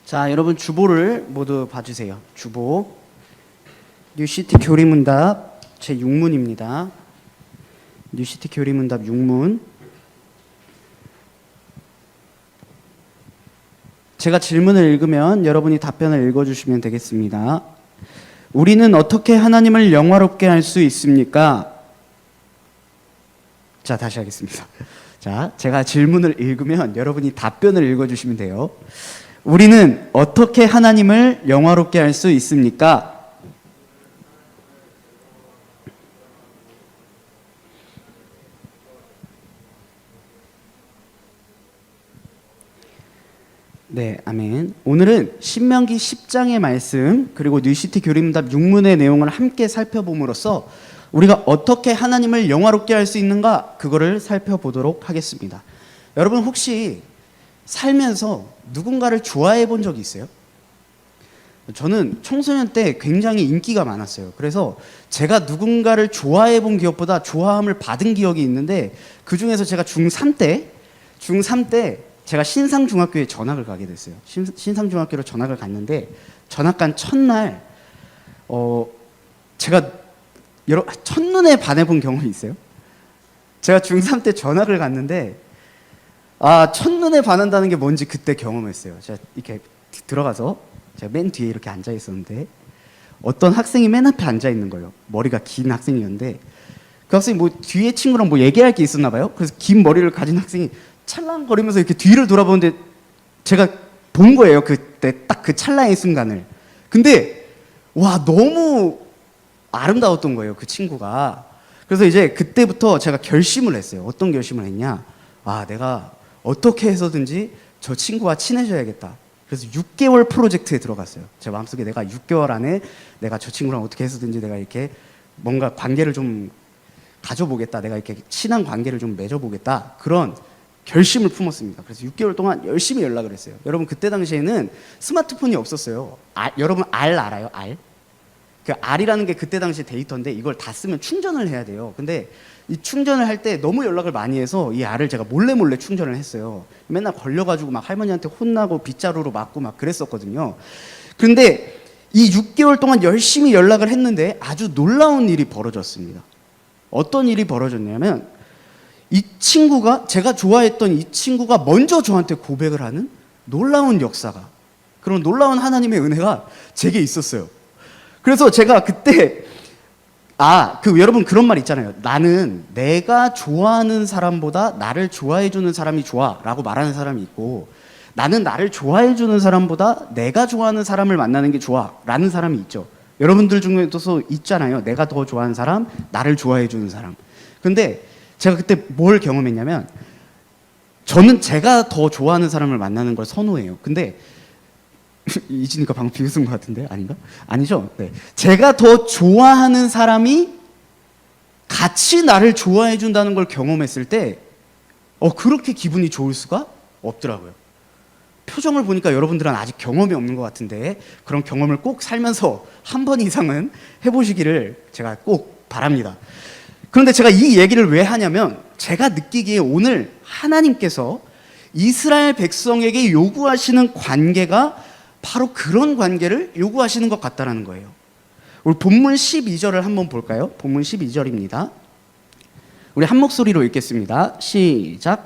자, 여러분 주보를 모두 봐주세요. 주보. 뉴시티 교리문답 제6문입니다. 뉴시티 교리문답 6문. 제가 질문을 읽으면 여러분이 답변을 읽어주시면 되겠습니다. 우리는 어떻게 하나님을 영화롭게 할 수 있습니까? 자, 다시 하겠습니다. 자, 제가 질문을 읽으면 여러분이 답변을 읽어주시면 돼요. 우리는 어떻게 하나님을 영화롭게 할 수 있습니까? 네, 아멘. 오늘은 신명기 10장의 말씀 그리고 뉴시티 교리문답 6문의 내용을 함께 살펴봄으로써 우리가 어떻게 하나님을 영화롭게 할 수 있는가 그거를 살펴보도록 하겠습니다. 여러분 혹시 살면서 누군가를 좋아해 본 적이 있어요? 저는 청소년 때 굉장히 인기가 많았어요. 그래서 제가 누군가를 좋아해 본 기억보다 좋아함을 받은 기억이 있는데 그 중에서 제가 중3 때 제가 신상중학교에 전학을 가게 됐어요. 신상중학교로 전학을 갔는데 전학 간 첫날 제가 첫눈에 반해본 경험이 있어요. 제가 중3 때 전학을 갔는데 첫눈에 반한다는 게 뭔지 그때 경험했어요. 제가 이렇게 들어가서 제가 맨 뒤에 이렇게 앉아 있었는데 어떤 학생이 맨 앞에 앉아 있는 거예요. 머리가 긴 학생이었는데 그 학생이 뒤에 친구랑 얘기할 게 있었나 봐요. 그래서 긴 머리를 가진 학생이 찰랑거리면서 이렇게 뒤를 돌아보는데 제가 본 거예요. 그때 딱 그 찰나의 순간을. 근데 와, 너무 아름다웠던 거예요, 그 친구가. 그래서 이제 그때부터 제가 결심을 했어요. 어떤 결심을 했냐? 내가 어떻게 해서든지 저 친구와 친해져야겠다. 그래서 6개월 프로젝트에 들어갔어요. 제 마음속에 내가 6개월 안에 내가 저 친구랑 어떻게 해서든지 내가 이렇게 뭔가 관계를 좀 가져보겠다. 내가 이렇게 친한 관계를 좀 맺어보겠다. 그런 결심을 품었습니다. 그래서 6개월 동안 열심히 연락을 했어요. 여러분 그때 당시에는 스마트폰이 없었어요. 여러분 알아요? 그 R이라는 게 그때 당시 데이터인데 이걸 다 쓰면 충전을 해야 돼요. 근데 이 충전을 할 때 너무 연락을 많이 해서 이 R을 제가 몰래 충전을 했어요. 맨날 걸려가지고 막 할머니한테 혼나고 빗자루로 맞고 막 그랬었거든요. 근데 이 6개월 동안 열심히 연락을 했는데 아주 놀라운 일이 벌어졌습니다. 어떤 일이 벌어졌냐면 이 친구가, 제가 좋아했던 이 친구가 먼저 저한테 고백을 하는 놀라운 역사가, 그런 놀라운 하나님의 은혜가 제게 있었어요. 그래서 제가 그때 여러분 그런 말 있잖아요. 나는 내가 좋아하는 사람보다 나를 좋아해주는 사람이 좋아 라고 말하는 사람이 있고, 나는 나를 좋아해주는 사람보다 내가 좋아하는 사람을 만나는 게 좋아 라는 사람이 있죠. 여러분들 중에도 있잖아요. 내가 더 좋아하는 사람, 나를 좋아해주는 사람. 근데 제가 그때 뭘 경험했냐면 저는 제가 더 좋아하는 사람을 만나는 걸 선호해요. 근데 이지니까 방금 비웃은 것 같은데 아닌가? 아니죠? 네. 제가 더 좋아하는 사람이 같이 나를 좋아해 준다는 걸 경험했을 때 그렇게 기분이 좋을 수가 없더라고요. 표정을 보니까 여러분들은 아직 경험이 없는 것 같은데 그런 경험을 꼭 살면서 한 번 이상은 해보시기를 제가 꼭 바랍니다. 그런데 제가 이 얘기를 왜 하냐면 제가 느끼기에 오늘 하나님께서 이스라엘 백성에게 요구하시는 관계가 바로 그런 관계를 요구하시는 것 같다는 거예요. 우리 본문 12절을 한번 볼까요? 본문 12절입니다. 우리 한 목소리로 읽겠습니다. 시작.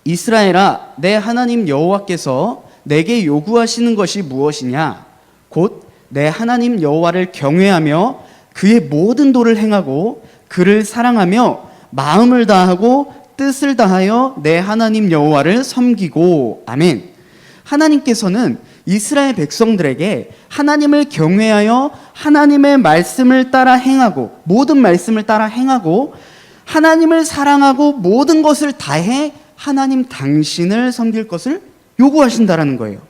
이스라엘아, 내 하나님 여호와께서 내게 요구하시는 것이 무엇이냐? 곧 내 하나님 여호와를 경외하며 그의 모든 도를 행하고 그를 사랑하며 마음을 다하고 뜻을 다하여 내 하나님 여호와를 섬기고. 아멘. 하나님께서는 이스라엘 백성들에게 하나님을 경외하여 하나님의 말씀을 따라 행하고, 모든 말씀을 따라 행하고 하나님을 사랑하고 모든 것을 다해 하나님 당신을 섬길 것을 요구하신다라는 거예요.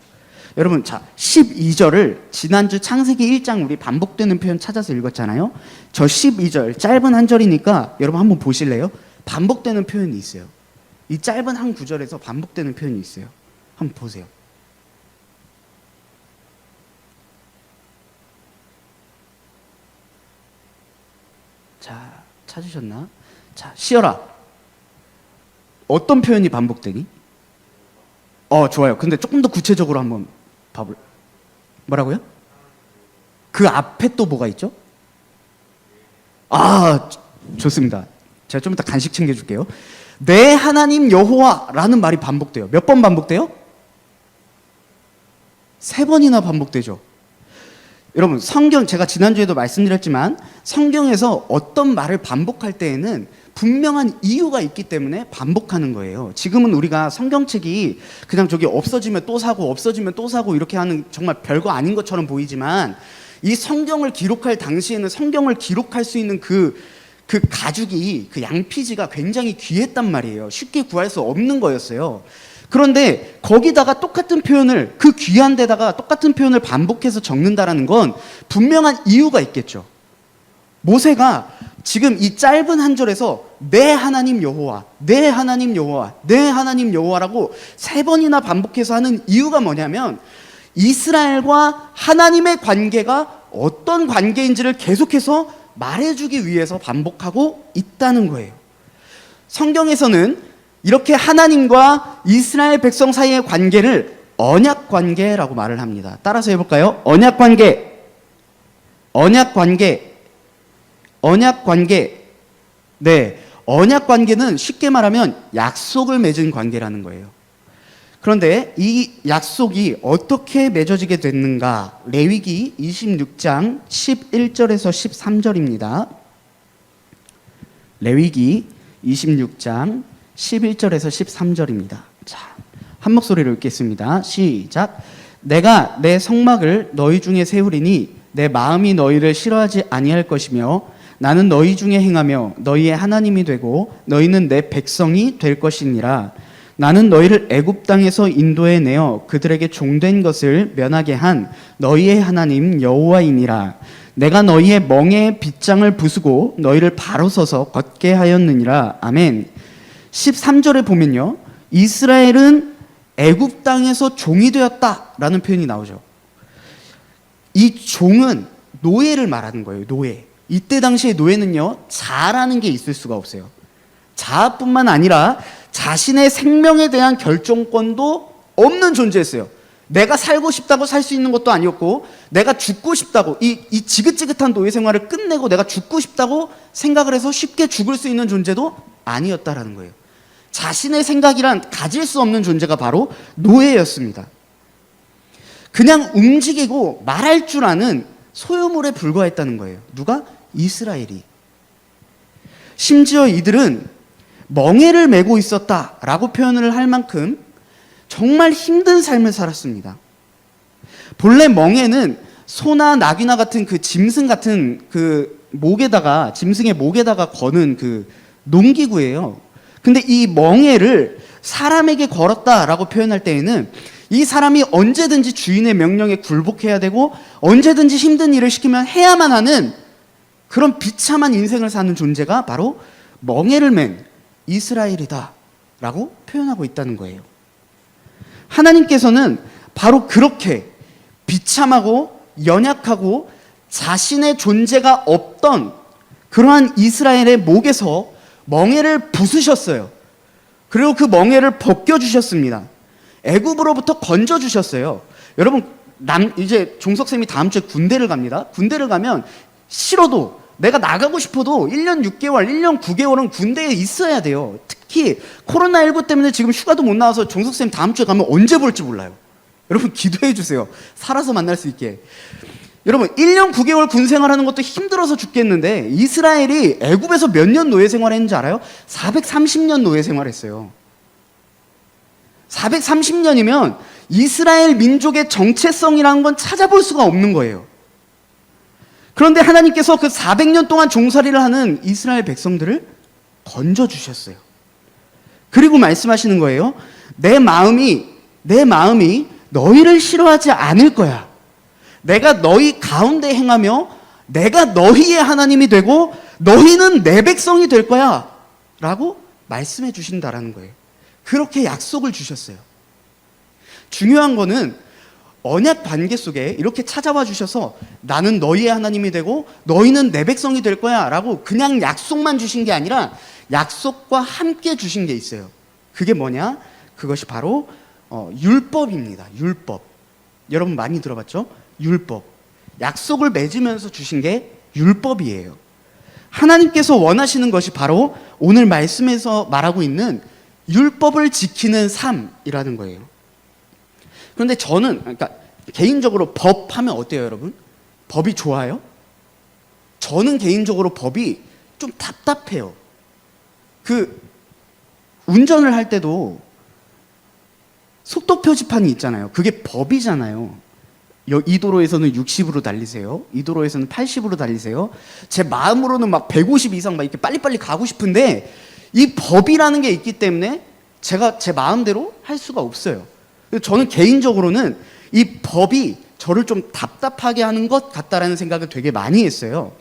여러분, 12절을 지난주 창세기 1장 우리 반복되는 표현 찾아서 읽었잖아요. 저 12절 짧은 한 절이니까 여러분 한번 보실래요? 반복되는 표현이 있어요. 이 짧은 한 구절에서 반복되는 표현이 있어요. 한번 보세요. 자, 찾으셨나? 자, 시어라. 어떤 표현이 반복되니? 좋아요. 근데 조금 더 구체적으로 한번 뭐라고요? 그 앞에 또 뭐가 있죠? 아, 좋습니다. 제가 좀 이따 간식 챙겨줄게요. 내 하나님 여호와라는 말이 반복돼요. 몇 번 반복돼요? 3번이나 반복되죠. 여러분, 성경, 제가 지난주에도 말씀드렸지만 성경에서 어떤 말을 반복할 때에는 분명한 이유가 있기 때문에 반복하는 거예요. 지금은 우리가 성경책이 그냥 저기 없어지면 또 사고 없어지면 또 사고 이렇게 하는 정말 별거 아닌 것처럼 보이지만, 이 성경을 기록할 당시에는 성경을 기록할 수 있는 그 가죽이, 그 양피지가 굉장히 귀했단 말이에요. 쉽게 구할 수 없는 거였어요. 그런데 거기다가 똑같은 표현을, 그 귀한 데다가 똑같은 표현을 반복해서 적는다라는 건 분명한 이유가 있겠죠. 모세가 지금 이 짧은 한 절에서 내 하나님 여호와, 내 하나님 여호와, 내 하나님 여호와라고 3번이나 반복해서 하는 이유가 뭐냐면, 이스라엘과 하나님의 관계가 어떤 관계인지를 계속해서 말해주기 위해서 반복하고 있다는 거예요. 성경에서는 이렇게 하나님과 이스라엘 백성 사이의 관계를 언약 관계라고 말을 합니다. 따라서 해볼까요? 언약 관계, 언약 관계, 언약 관계. 네, 언약 관계는 쉽게 말하면 약속을 맺은 관계라는 거예요. 그런데 이 약속이 어떻게 맺어지게 됐는가? 레위기 26장 11절에서 13절입니다. 레위기 26장 11절에서 13절입니다. 자, 한 목소리로 읽겠습니다. 시작. 내가 내 성막을 너희 중에 세우리니 내 마음이 너희를 싫어하지 아니할 것이며 나는 너희 중에 행하며 너희의 하나님이 되고 너희는 내 백성이 될 것이니라. 나는 너희를 애굽 땅에서 인도해 내어 그들에게 종된 것을 면하게 한 너희의 하나님 여호와이니라. 내가 너희의 멍에의 빗장을 부수고 너희를 바로 서서 걷게 하였느니라. 아멘. 13절에 보면요, 이스라엘은 애굽 땅에서 종이 되었다라는 표현이 나오죠. 이 종은 노예를 말하는 거예요. 노예. 이때 당시의 노예는요, 자아라는 게 있을 수가 없어요. 자아뿐만 아니라 자신의 생명에 대한 결정권도 없는 존재였어요. 내가 살고 싶다고 살 수 있는 것도 아니었고, 내가 죽고 싶다고, 이 지긋지긋한 노예 생활을 끝내고 내가 죽고 싶다고 생각을 해서 쉽게 죽을 수 있는 존재도 아니었다라는 거예요. 자신의 생각이란 가질 수 없는 존재가 바로 노예였습니다. 그냥 움직이고 말할 줄 아는 소유물에 불과했다는 거예요. 누가? 이스라엘이. 심지어 이들은 멍에를 메고 있었다라고 표현을 할 만큼 정말 힘든 삶을 살았습니다. 본래 멍에는 소나 나귀나 같은 그 짐승 같은 그 목에다가, 짐승의 목에다가 거는 그 농기구예요. 근데 이 멍에를 사람에게 걸었다라고 표현할 때에는 이 사람이 언제든지 주인의 명령에 굴복해야 되고 언제든지 힘든 일을 시키면 해야만 하는 그런 비참한 인생을 사는 존재가 바로 멍에를 맨 이스라엘이다 라고 표현하고 있다는 거예요. 하나님께서는 바로 그렇게 비참하고 연약하고 자신의 존재가 없던 그러한 이스라엘의 목에서 멍에를 부수셨어요. 그리고 그 멍에를 벗겨주셨습니다. 애굽으로부터 건져주셨어요. 여러분, 이제 종석쌤이 다음 주에 군대를 갑니다. 군대를 가면 싫어도, 내가 나가고 싶어도 1년 6개월, 1년 9개월은 군대에 있어야 돼요. 특히 코로나19 때문에 지금 휴가도 못 나와서 종석쌤 다음 주에 가면 언제 볼지 몰라요. 여러분 기도해 주세요. 살아서 만날 수 있게. 여러분 1년 9개월 군 생활하는 것도 힘들어서 죽겠는데, 이스라엘이 애굽에서 몇 년 노예 생활했는지 알아요? 430년 노예 생활했어요. 430년이면 이스라엘 민족의 정체성이라는 건 찾아볼 수가 없는 거예요. 그런데 하나님께서 그 400년 동안 종살이를 하는 이스라엘 백성들을 건져주셨어요. 그리고 말씀하시는 거예요. 내 마음이 너희를 싫어하지 않을 거야. 내가 너희 가운데 행하며 내가 너희의 하나님이 되고 너희는 내 백성이 될 거야 라고 말씀해 주신다라는 거예요. 그렇게 약속을 주셨어요. 중요한 거는 언약 관계 속에 이렇게 찾아와 주셔서 나는 너희의 하나님이 되고 너희는 내 백성이 될 거야 라고 그냥 약속만 주신 게 아니라 약속과 함께 주신 게 있어요. 그게 뭐냐? 그것이 바로 율법입니다. 율법. 여러분 많이 들어봤죠? 율법. 약속을 맺으면서 주신 게 율법이에요. 하나님께서 원하시는 것이 바로 오늘 말씀에서 말하고 있는 율법을 지키는 삶이라는 거예요. 그런데 저는 그러니까 개인적으로 법 하면 어때요, 여러분? 법이 좋아요? 저는 개인적으로 법이 좀 답답해요. 운전을 할 때도 속도 표지판이 있잖아요. 그게 법이잖아요. 이 도로에서는 60으로 달리세요. 이 도로에서는 80으로 달리세요. 제 마음으로는 막 150 이상 막 이렇게 빨리빨리 가고 싶은데 이 법이라는 게 있기 때문에 제가 제 마음대로 할 수가 없어요. 저는 개인적으로는 이 법이 저를 좀 답답하게 하는 것 같다라는 생각을 되게 많이 했어요.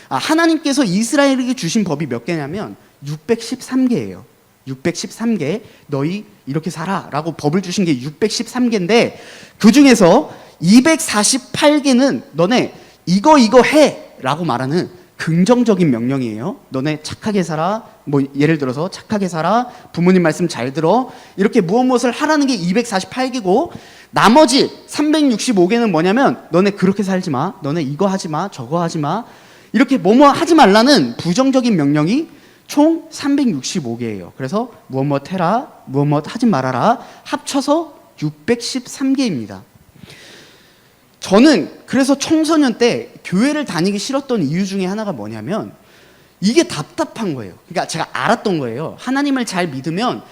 하나님께서 이스라엘에게 주신 법이 몇 개냐면 613개예요. 613개. 너희 이렇게 살아 라고 법을 주신 게 613개인데 그 중에서 248개는 너네 이거 해 라고 말하는 긍정적인 명령이에요. 너네 착하게 살아. 뭐 예를 들어서 착하게 살아. 부모님 말씀 잘 들어. 이렇게 무엇을 하라는 게 248개고 나머지 365개는 뭐냐면 너네 그렇게 살지 마. 너네 이거 하지 마. 저거 하지 마. 이렇게 뭐뭐 하지 말라는 부정적인 명령이 총 365개예요. 그래서 무엇 해라. 무엇 하지 말아라. 합쳐서 613개입니다. 저는 그래서 청소년 때 교회를 다니기 싫었던 이유 중에 하나가 뭐냐면 이게 답답한 거예요. 그러니까 제가 알았던 거예요. 하나님을 잘 믿으면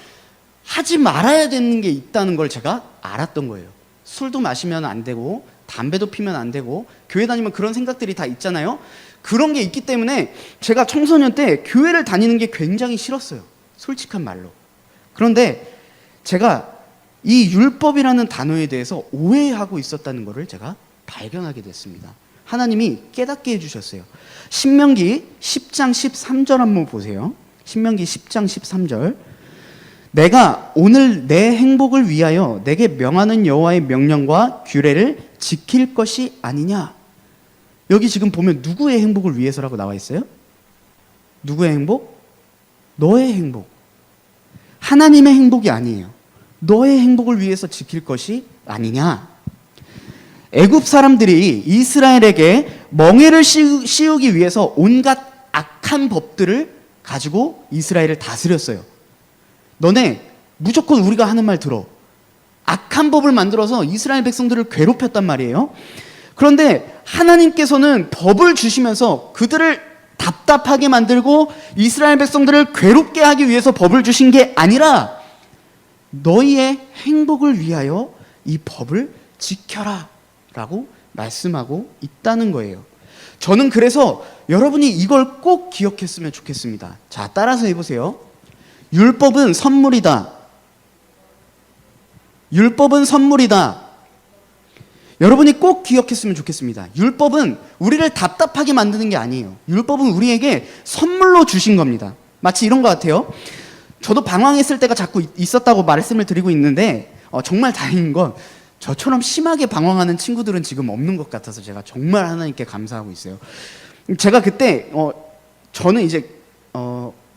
하지 말아야 되는 게 있다는 걸 제가 알았던 거예요. 술도 마시면 안 되고 담배도 피면 안 되고 교회 다니면 그런 생각들이 다 있잖아요. 그런 게 있기 때문에 제가 청소년 때 교회를 다니는 게 굉장히 싫었어요. 솔직한 말로. 그런데 제가 이 율법이라는 단어에 대해서 오해하고 있었다는 것을 제가 발견하게 됐습니다. 하나님이 깨닫게 해주셨어요. 신명기 10장 13절 한번 보세요. 신명기 10장 13절. 내가 오늘 내 행복을 위하여 내게 명하는 여호와의 명령과 규례를 지킬 것이 아니냐. 여기 지금 보면 누구의 행복을 위해서라고 나와 있어요? 누구의 행복? 너의 행복. 하나님의 행복이 아니에요. 너의 행복을 위해서 지킬 것이 아니냐. 애굽 사람들이 이스라엘에게 멍에를 씌우기 위해서 온갖 악한 법들을 가지고 이스라엘을 다스렸어요. 너네 무조건 우리가 하는 말 들어. 악한 법을 만들어서 이스라엘 백성들을 괴롭혔단 말이에요. 그런데 하나님께서는 법을 주시면서 그들을 답답하게 만들고 이스라엘 백성들을 괴롭게 하기 위해서 법을 주신 게 아니라 너희의 행복을 위하여 이 법을 지켜라 라고 말씀하고 있다는 거예요. 저는 그래서 여러분이 이걸 꼭 기억했으면 좋겠습니다. 자, 따라서 해보세요. 율법은 선물이다. 율법은 선물이다. 여러분이 꼭 기억했으면 좋겠습니다. 율법은 우리를 답답하게 만드는 게 아니에요. 율법은 우리에게 선물로 주신 겁니다. 마치 이런 것 같아요. 저도 방황했을 때가 자꾸 있었다고 말씀을 드리고 있는데 정말 다행인 건 저처럼 심하게 방황하는 친구들은 지금 없는 것 같아서 제가 정말 하나님께 감사하고 있어요. 제가 그때 저는 이제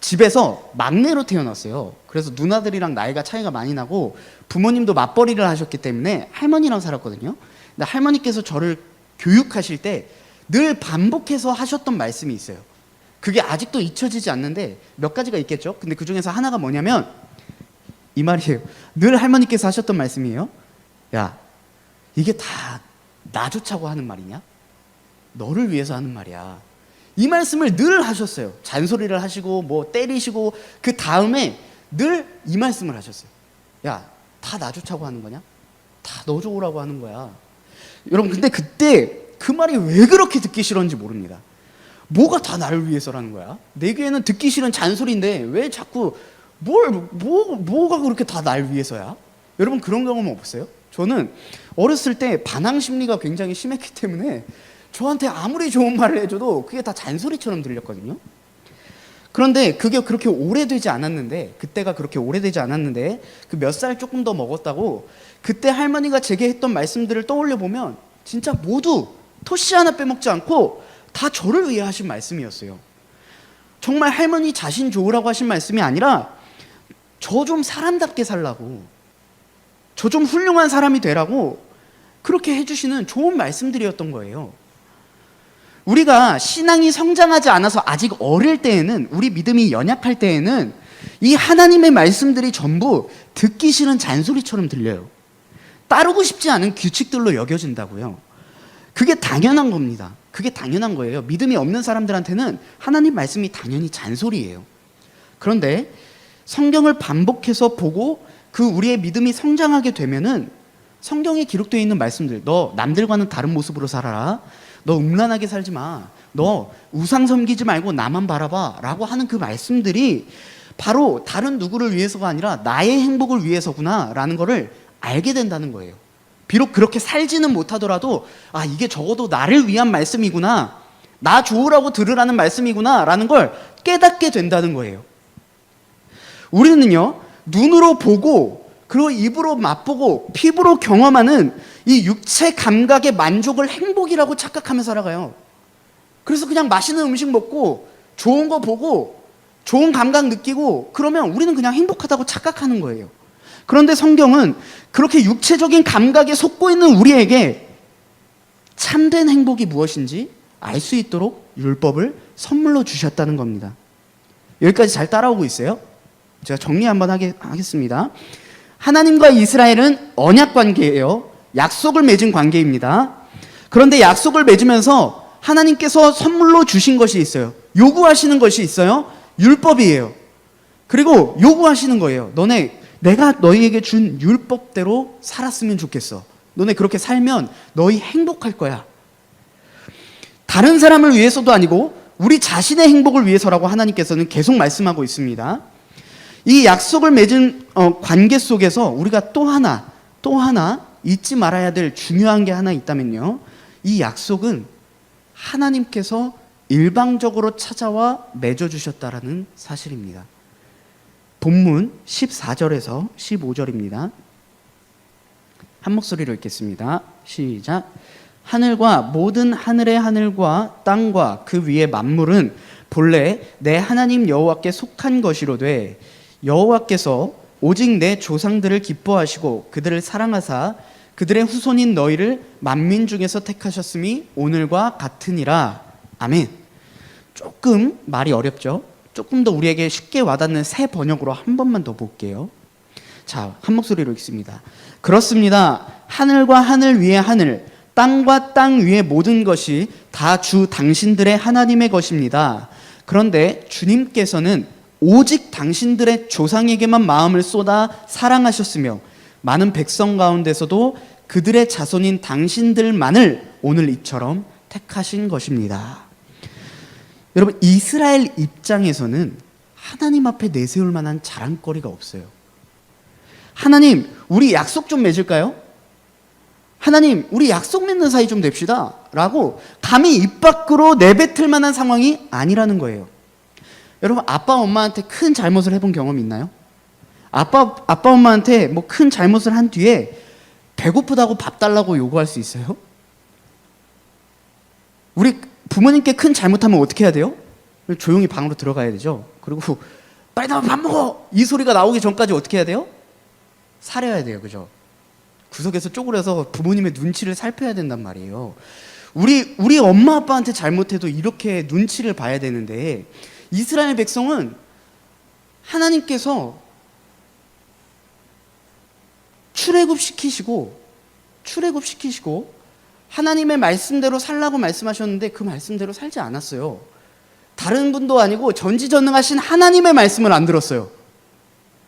집에서 막내로 태어났어요. 그래서 누나들이랑 나이가 차이가 많이 나고 부모님도 맞벌이를 하셨기 때문에 할머니랑 살았거든요. 근데 할머니께서 저를 교육하실 때 늘 반복해서 하셨던 말씀이 있어요. 그게 아직도 잊혀지지 않는데 몇 가지가 있겠죠. 근데 그 중에서 하나가 뭐냐면 이 말이에요. 늘 할머니께서 하셨던 말씀이에요. 야, 이게 다 나 좋자고 하는 말이냐? 너를 위해서 하는 말이야. 이 말씀을 늘 하셨어요. 잔소리를 하시고 뭐 때리시고 그 다음에 늘 이 말씀을 하셨어요. 야, 다 나 좋자고 하는 거냐? 다 너 좋으라고 하는 거야. 여러분, 근데 그때 그 말이 왜 그렇게 듣기 싫었는지 모릅니다. 뭐가 다 나를 위해서라는 거야? 내 귀에는 듣기 싫은 잔소리인데 왜 자꾸 뭐가 그렇게 다 날 위해서야? 여러분, 그런 경험 없어요? 저는 어렸을 때 반항 심리가 굉장히 심했기 때문에 저한테 아무리 좋은 말을 해줘도 그게 다 잔소리처럼 들렸거든요. 그런데 그게 그렇게 오래되지 않았는데, 그때가 그렇게 오래되지 않았는데 그 몇 살 조금 더 먹었다고 그때 할머니가 제게 했던 말씀들을 떠올려 보면 진짜 모두 토씨 하나 빼먹지 않고 다 저를 위해 하신 말씀이었어요. 정말 할머니 자신 좋으라고 하신 말씀이 아니라 저 좀 사람답게 살라고, 저 좀 훌륭한 사람이 되라고 그렇게 해주시는 좋은 말씀들이었던 거예요. 우리가 신앙이 성장하지 않아서 아직 어릴 때에는, 우리 믿음이 연약할 때에는 이 하나님의 말씀들이 전부 듣기 싫은 잔소리처럼 들려요. 따르고 싶지 않은 규칙들로 여겨진다고요. 그게 당연한 겁니다. 그게 당연한 거예요. 믿음이 없는 사람들한테는 하나님 말씀이 당연히 잔소리예요. 그런데 성경을 반복해서 보고 그 우리의 믿음이 성장하게 되면은 성경에 기록되어 있는 말씀들, 너 남들과는 다른 모습으로 살아라, 너 음란하게 살지 마, 너 우상 섬기지 말고 나만 바라봐 라고 하는 그 말씀들이 바로 다른 누구를 위해서가 아니라 나의 행복을 위해서구나 라는 거를 알게 된다는 거예요. 비록 그렇게 살지는 못하더라도 이게 적어도 나를 위한 말씀이구나, 나 좋으라고 들으라는 말씀이구나 라는 걸 깨닫게 된다는 거예요. 우리는요, 눈으로 보고 그리고 입으로 맛보고 피부로 경험하는 이 육체 감각의 만족을 행복이라고 착각하며 살아가요. 그래서 그냥 맛있는 음식 먹고 좋은 거 보고 좋은 감각 느끼고 그러면 우리는 그냥 행복하다고 착각하는 거예요. 그런데 성경은 그렇게 육체적인 감각에 속고 있는 우리에게 참된 행복이 무엇인지 알 수 있도록 율법을 선물로 주셨다는 겁니다. 여기까지 잘 따라오고 있어요? 제가 정리 한번 하겠습니다. 하나님과 이스라엘은 언약 관계예요. 약속을 맺은 관계입니다. 그런데 약속을 맺으면서 하나님께서 선물로 주신 것이 있어요. 요구하시는 것이 있어요. 율법이에요. 그리고 요구하시는 거예요. 내가 너희에게 준 율법대로 살았으면 좋겠어. 너네 그렇게 살면 너희 행복할 거야. 다른 사람을 위해서도 아니고 우리 자신의 행복을 위해서라고 하나님께서는 계속 말씀하고 있습니다. 이 약속을 맺은 관계 속에서 우리가 또 하나 잊지 말아야 될 중요한 게 하나 있다면요, 이 약속은 하나님께서 일방적으로 찾아와 맺어주셨다라는 사실입니다. 본문 14절에서 15절입니다. 한 목소리로 읽겠습니다. 시작. 하늘과 모든 하늘의 하늘과 땅과 그 위의 만물은 본래 내 하나님 여호와께 속한 것이로되 여호와께서 오직 내 조상들을 기뻐하시고 그들을 사랑하사 그들의 후손인 너희를 만민 중에서 택하셨음이 오늘과 같으니라. 아멘. 조금 말이 어렵죠? 조금 더 우리에게 쉽게 와닿는 새 번역으로 한 번만 더 볼게요. 자, 한 목소리로 읽습니다. 그렇습니다. 하늘과 하늘 위의 하늘, 땅과 땅 위의 모든 것이 다 주 당신들의 하나님의 것입니다. 그런데 주님께서는 오직 당신들의 조상에게만 마음을 쏟아 사랑하셨으며 많은 백성 가운데서도 그들의 자손인 당신들만을 오늘 이처럼 택하신 것입니다. 여러분, 이스라엘 입장에서는 하나님 앞에 내세울 만한 자랑거리가 없어요. 하나님, 우리 약속 좀 맺을까요? 하나님, 우리 약속 맺는 사이 좀 됩시다 라고 감히 입 밖으로 내뱉을 만한 상황이 아니라는 거예요. 여러분, 아빠 엄마한테 큰 잘못을 해본 경험 있나요? 아빠 엄마한테 뭐 큰 잘못을 한 뒤에 배고프다고 밥 달라고 요구할 수 있어요? 우리 부모님께 큰 잘못하면 어떻게 해야 돼요? 조용히 방으로 들어가야 되죠. 그리고 빨리 나와 밥 먹어! 이 소리가 나오기 전까지 어떻게 해야 돼요? 사려야 돼요. 그죠? 구석에서 쪼그려서 부모님의 눈치를 살펴야 된단 말이에요. 우리 엄마 아빠한테 잘못해도 이렇게 눈치를 봐야 되는데 이스라엘 백성은 하나님께서 출애굽시키시고 하나님의 말씀대로 살라고 말씀하셨는데 그 말씀대로 살지 않았어요. 다른 분도 아니고 전지전능하신 하나님의 말씀을 안 들었어요.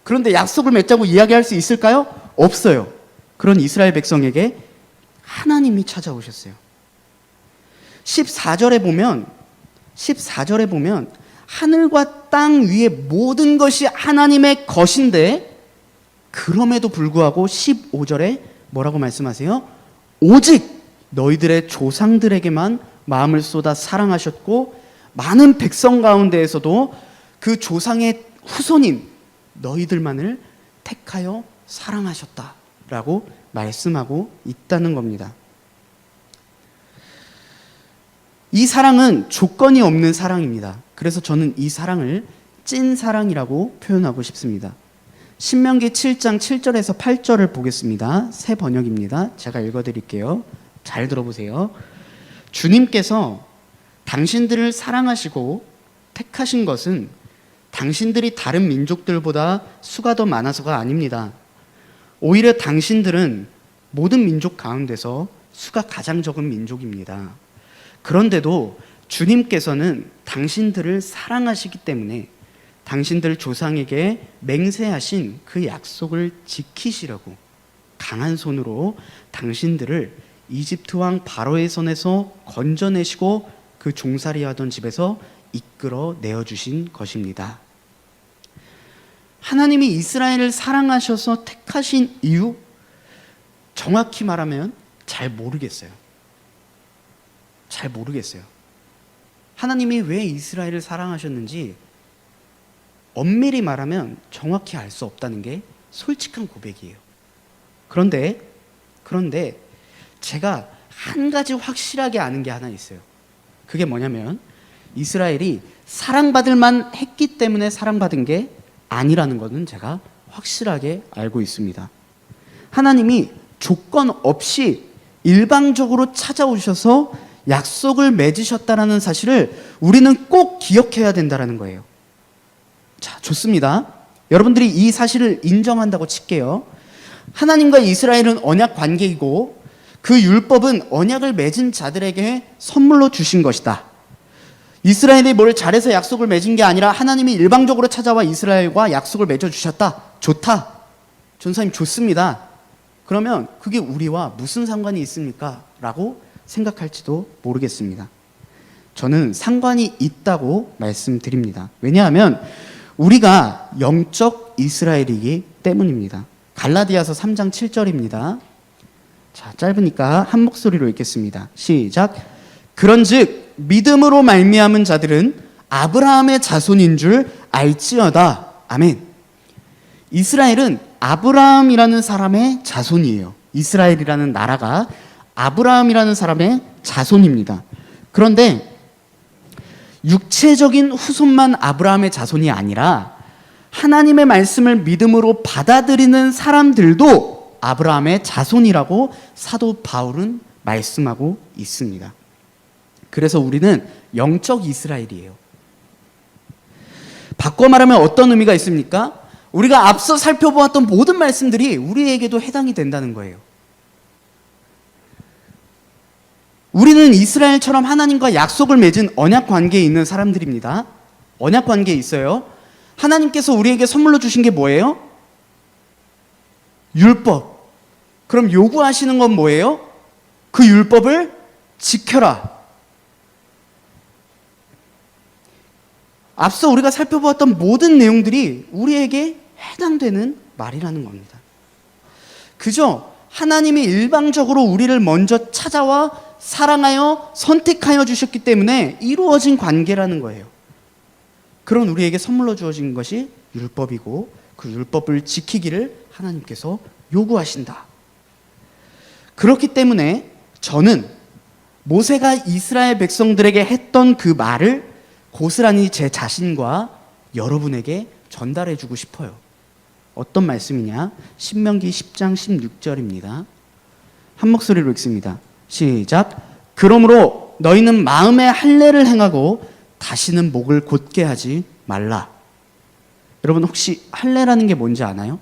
그런데 약속을 맺자고 이야기할 수 있을까요? 없어요. 그런 이스라엘 백성에게 하나님이 찾아오셨어요. 14절에 보면 하늘과 땅 위에 모든 것이 하나님의 것인데 그럼에도 불구하고 15절에 뭐라고 말씀하세요? 오직 너희들의 조상들에게만 마음을 쏟아 사랑하셨고 많은 백성 가운데에서도 그 조상의 후손인 너희들만을 택하여 사랑하셨다라고 말씀하고 있다는 겁니다. 이 사랑은 조건이 없는 사랑입니다. 그래서 저는 이 사랑을 찐 사랑이라고 표현하고 싶습니다. 신명기 7장 7절에서 8절을 보겠습니다. 새 번역입니다. 제가 읽어드릴게요. 잘 들어보세요. 주님께서 당신들을 사랑하시고 택하신 것은 당신들이 다른 민족들보다 수가 더 많아서가 아닙니다. 오히려 당신들은 모든 민족 가운데서 수가 가장 적은 민족입니다. 그런데도 주님께서는 당신들을 사랑하시기 때문에 당신들 조상에게 맹세하신 그 약속을 지키시려고 강한 손으로 당신들을 이집트 왕 바로의 손에서 건져내시고 그 종살이하던 집에서 이끌어 내어주신 것입니다. 하나님이 이스라엘을 사랑하셔서 택하신 이유, 정확히 말하면 잘 모르겠어요. 잘 모르겠어요. 하나님이 왜 이스라엘을 사랑하셨는지 엄밀히 말하면 정확히 알 수 없다는 게 솔직한 고백이에요. 그런데 제가 한 가지 확실하게 아는 게 하나 있어요. 그게 뭐냐면 이스라엘이 사랑받을 만 했기 때문에 사랑받은 게 아니라는 것은 제가 확실하게 알고 있습니다. 하나님이 조건 없이 일방적으로 찾아오셔서 약속을 맺으셨다는 사실을 우리는 꼭 기억해야 된다는 거예요. 자, 좋습니다. 여러분들이 이 사실을 인정한다고 칠게요. 하나님과 이스라엘은 언약 관계이고 그 율법은 언약을 맺은 자들에게 선물로 주신 것이다. 이스라엘이 뭘 잘해서 약속을 맺은 게 아니라 하나님이 일방적으로 찾아와 이스라엘과 약속을 맺어주셨다. 좋다. 전사님 좋습니다. 그러면 그게 우리와 무슨 상관이 있습니까? 라고 생각할지도 모르겠습니다. 저는 상관이 있다고 말씀드립니다. 왜냐하면 우리가 영적 이스라엘이기 때문입니다. 갈라디아서 3장 7절입니다. 자, 짧으니까 한 목소리로 읽겠습니다. 시작. 그런즉 믿음으로 말미암은 자들은 아브라함의 자손인 줄 알지어다. 아멘. 이스라엘은 아브라함이라는 사람의 자손이에요. 이스라엘이라는 나라가 아브라함이라는 사람의 자손입니다. 그런데 육체적인 후손만 아브라함의 자손이 아니라 하나님의 말씀을 믿음으로 받아들이는 사람들도 아브라함의 자손이라고 사도 바울은 말씀하고 있습니다. 그래서 우리는 영적 이스라엘이에요. 바꿔 말하면 어떤 의미가 있습니까? 우리가 앞서 살펴보았던 모든 말씀들이 우리에게도 해당이 된다는 거예요. 우리는 이스라엘처럼 하나님과 약속을 맺은 언약 관계에 있는 사람들입니다. 언약 관계에 있어요. 하나님께서 우리에게 선물로 주신 게 뭐예요? 율법. 그럼 요구하시는 건 뭐예요? 그 율법을 지켜라. 앞서 우리가 살펴보았던 모든 내용들이 우리에게 해당되는 말이라는 겁니다. 그저 하나님이 일방적으로 우리를 먼저 찾아와 사랑하여 선택하여 주셨기 때문에 이루어진 관계라는 거예요. 그런 우리에게 선물로 주어진 것이 율법이고 그 율법을 지키기를 하나님께서 요구하신다. 그렇기 때문에 저는 모세가 이스라엘 백성들에게 했던 그 말을 고스란히 제 자신과 여러분에게 전달해 주고 싶어요. 어떤 말씀이냐? 신명기 10장 16절입니다. 한 목소리로 읽습니다. 시작. 그러므로 너희는 마음에 할례를 행하고 다시는 목을 곧게 하지 말라. 여러분 혹시 할례라는 게 뭔지 아나요?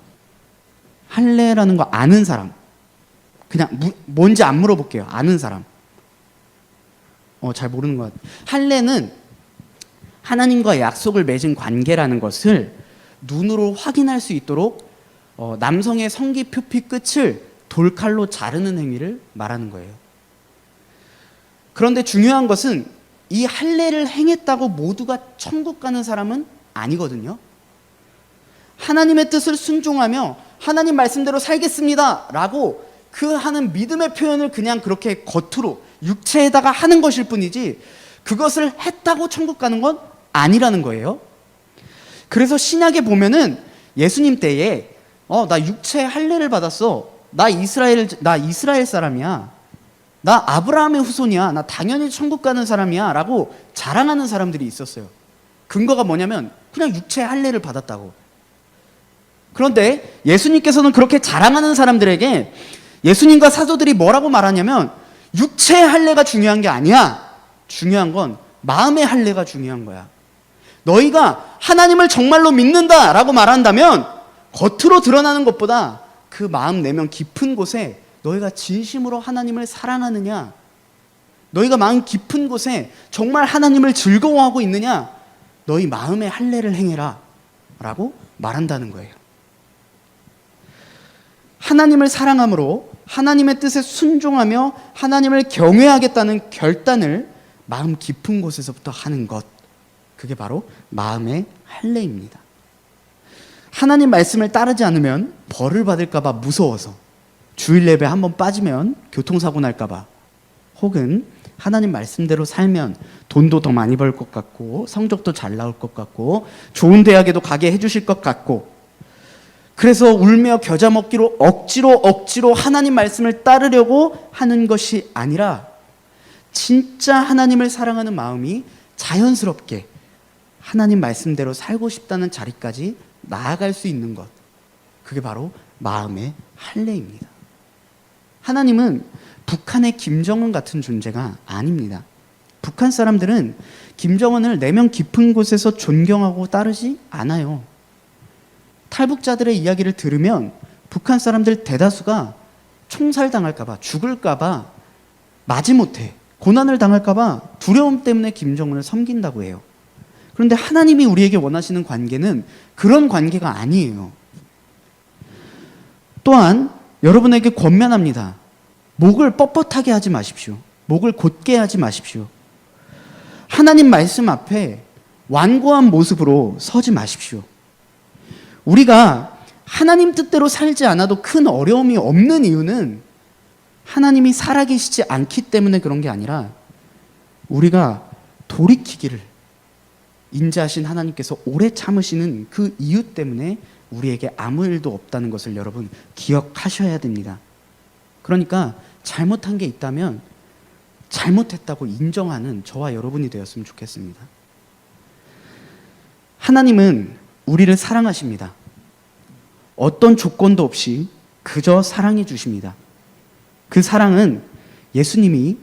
할례라는 거 아는 사람. 그냥 뭔지 안 물어볼게요. 아는 사람. 잘 모르는 것 같아요. 할례는 하나님과 약속을 맺은 관계라는 것을 눈으로 확인할 수 있도록 남성의 성기 표피 끝을 돌칼로 자르는 행위를 말하는 거예요. 그런데 중요한 것은 이 할례를 행했다고 모두가 천국 가는 사람은 아니거든요. 하나님의 뜻을 순종하며 하나님 말씀대로 살겠습니다 라고 그 하는 믿음의 표현을 그냥 그렇게 겉으로 육체에다가 하는 것일 뿐이지 그것을 했다고 천국 가는 건 아니라는 거예요. 그래서 신약에 보면은 예수님 때에 나 육체 할례를 받았어. 나 이스라엘 사람이야. 나 아브라함의 후손이야. 나 당연히 천국 가는 사람이야 라고 자랑하는 사람들이 있었어요. 근거가 뭐냐면 그냥 육체 할례를 받았다고. 그런데 예수님께서는 그렇게 자랑하는 사람들에게 예수님과 사도들이 뭐라고 말하냐면 육체의 할례가 중요한 게 아니야. 중요한 건 마음의 할례가 중요한 거야. 너희가 하나님을 정말로 믿는다라고 말한다면 겉으로 드러나는 것보다 그 마음 내면 깊은 곳에 너희가 진심으로 하나님을 사랑하느냐, 너희가 마음 깊은 곳에 정말 하나님을 즐거워하고 있느냐, 너희 마음의 할례를 행해라 라고 말한다는 거예요. 하나님을 사랑함으로 하나님의 뜻에 순종하며 하나님을 경외하겠다는 결단을 마음 깊은 곳에서부터 하는 것, 그게 바로 마음의 할례입니다. 하나님 말씀을 따르지 않으면 벌을 받을까 봐 무서워서, 주일 예배 한번 빠지면 교통사고 날까 봐, 혹은 하나님 말씀대로 살면 돈도 더 많이 벌 것 같고 성적도 잘 나올 것 같고 좋은 대학에도 가게 해주실 것 같고, 그래서 울며 겨자 먹기로 억지로 하나님 말씀을 따르려고 하는 것이 아니라 진짜 하나님을 사랑하는 마음이 자연스럽게 하나님 말씀대로 살고 싶다는 자리까지 나아갈 수 있는 것, 그게 바로 마음의 할례입니다. 하나님은 북한의 김정은 같은 존재가 아닙니다. 북한 사람들은 김정은을 내면 깊은 곳에서 존경하고 따르지 않아요. 탈북자들의 이야기를 들으면 북한 사람들 대다수가 총살당할까봐, 죽을까봐, 마지못해 고난을 당할까봐 두려움 때문에 김정은을 섬긴다고 해요. 그런데 하나님이 우리에게 원하시는 관계는 그런 관계가 아니에요. 또한 여러분에게 권면합니다. 목을 뻣뻣하게 하지 마십시오. 목을 곧게 하지 마십시오. 하나님 말씀 앞에 완고한 모습으로 서지 마십시오. 우리가 하나님 뜻대로 살지 않아도 큰 어려움이 없는 이유는 하나님이 살아계시지 않기 때문에 그런 게 아니라 우리가 돌이키기를 인자하신 하나님께서 오래 참으시는 그 이유 때문에 우리에게 아무 일도 없다는 것을 여러분 기억하셔야 됩니다. 그러니까 잘못한 게 있다면 잘못했다고 인정하는 저와 여러분이 되었으면 좋겠습니다. 하나님은 우리를 사랑하십니다. 어떤 조건도 없이 그저 사랑해 주십니다. 그 사랑은 예수님이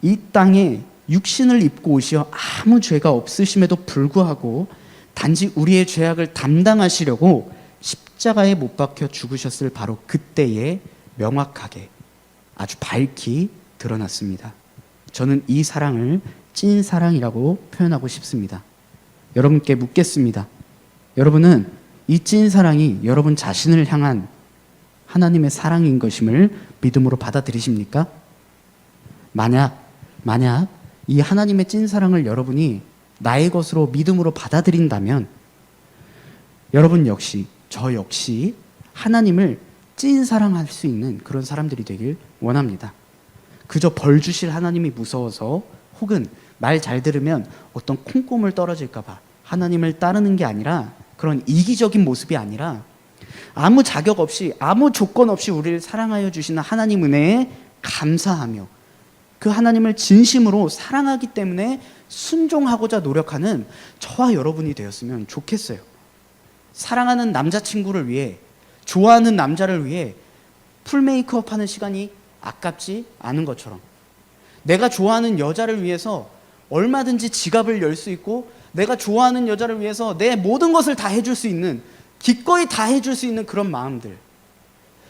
이 땅에 육신을 입고 오시어 아무 죄가 없으심에도 불구하고 단지 우리의 죄악을 담당하시려고 십자가에 못 박혀 죽으셨을 바로 그때에 명확하게 아주 밝히 드러났습니다. 저는 이 사랑을 찐사랑이라고 표현하고 싶습니다. 여러분께 묻겠습니다. 여러분은 이 찐사랑이 여러분 자신을 향한 하나님의 사랑인 것임을 믿음으로 받아들이십니까? 만약 이 하나님의 찐사랑을 여러분이 나의 것으로 믿음으로 받아들인다면 여러분 역시, 저 역시 하나님을 찐사랑할 수 있는 그런 사람들이 되길 원합니다. 그저 벌 주실 하나님이 무서워서, 혹은 말 잘 들으면 어떤 콩고물 떨어질까 봐 하나님을 따르는 게 아니라, 그런 이기적인 모습이 아니라 아무 자격 없이, 아무 조건 없이 우리를 사랑하여 주시는 하나님 은혜에 감사하며 그 하나님을 진심으로 사랑하기 때문에 순종하고자 노력하는 저와 여러분이 되었으면 좋겠어요. 사랑하는 남자친구를 위해, 좋아하는 남자를 위해 풀 메이크업 하는 시간이 아깝지 않은 것처럼, 내가 좋아하는 여자를 위해서 얼마든지 지갑을 열 수 있고, 내가 좋아하는 여자를 위해서 내 모든 것을 다 해줄 수 있는, 기꺼이 다 해줄 수 있는 그런 마음들,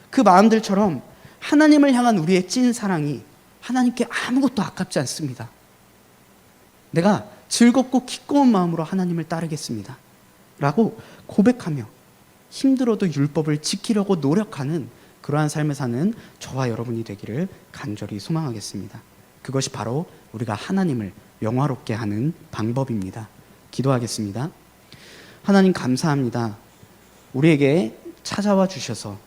그 마음들처럼 하나님을 향한 우리의 찐 사랑이 하나님께 아무것도 아깝지 않습니다. 내가 즐겁고 기꺼운 마음으로 하나님을 따르겠습니다 라고 고백하며 힘들어도 율법을 지키려고 노력하는 그러한 삶을 사는 저와 여러분이 되기를 간절히 소망하겠습니다. 그것이 바로 우리가 하나님을 영화롭게 하는 방법입니다. 기도하겠습니다. 하나님 감사합니다. 우리에게 찾아와 주셔서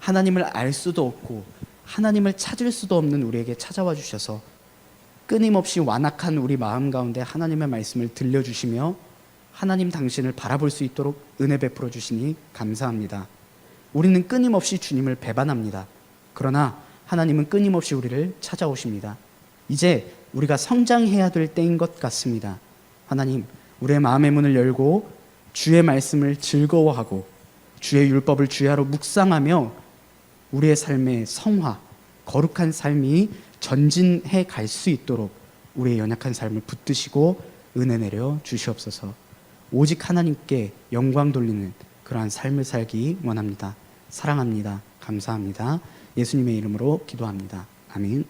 하나님을 알 수도 없고 하나님을 찾을 수도 없는 우리에게 찾아와 주셔서 끊임없이 완악한 우리 마음 가운데 하나님의 말씀을 들려주시며 하나님 당신을 바라볼 수 있도록 은혜 베풀어 주시니 감사합니다. 우리는 끊임없이 주님을 배반합니다. 그러나 하나님은 끊임없이 우리를 찾아오십니다. 이제 우리가 성장해야 될 때인 것 같습니다. 하나님, 우리의 마음의 문을 열고 주의 말씀을 즐거워하고 주의 율법을 주야로 묵상하며 우리의 삶의 성화, 거룩한 삶이 전진해 갈 수 있도록 우리의 연약한 삶을 붙드시고 은혜 내려 주시옵소서. 오직 하나님께 영광 돌리는 그러한 삶을 살기 원합니다. 사랑합니다. 감사합니다. 예수님의 이름으로 기도합니다. 아멘.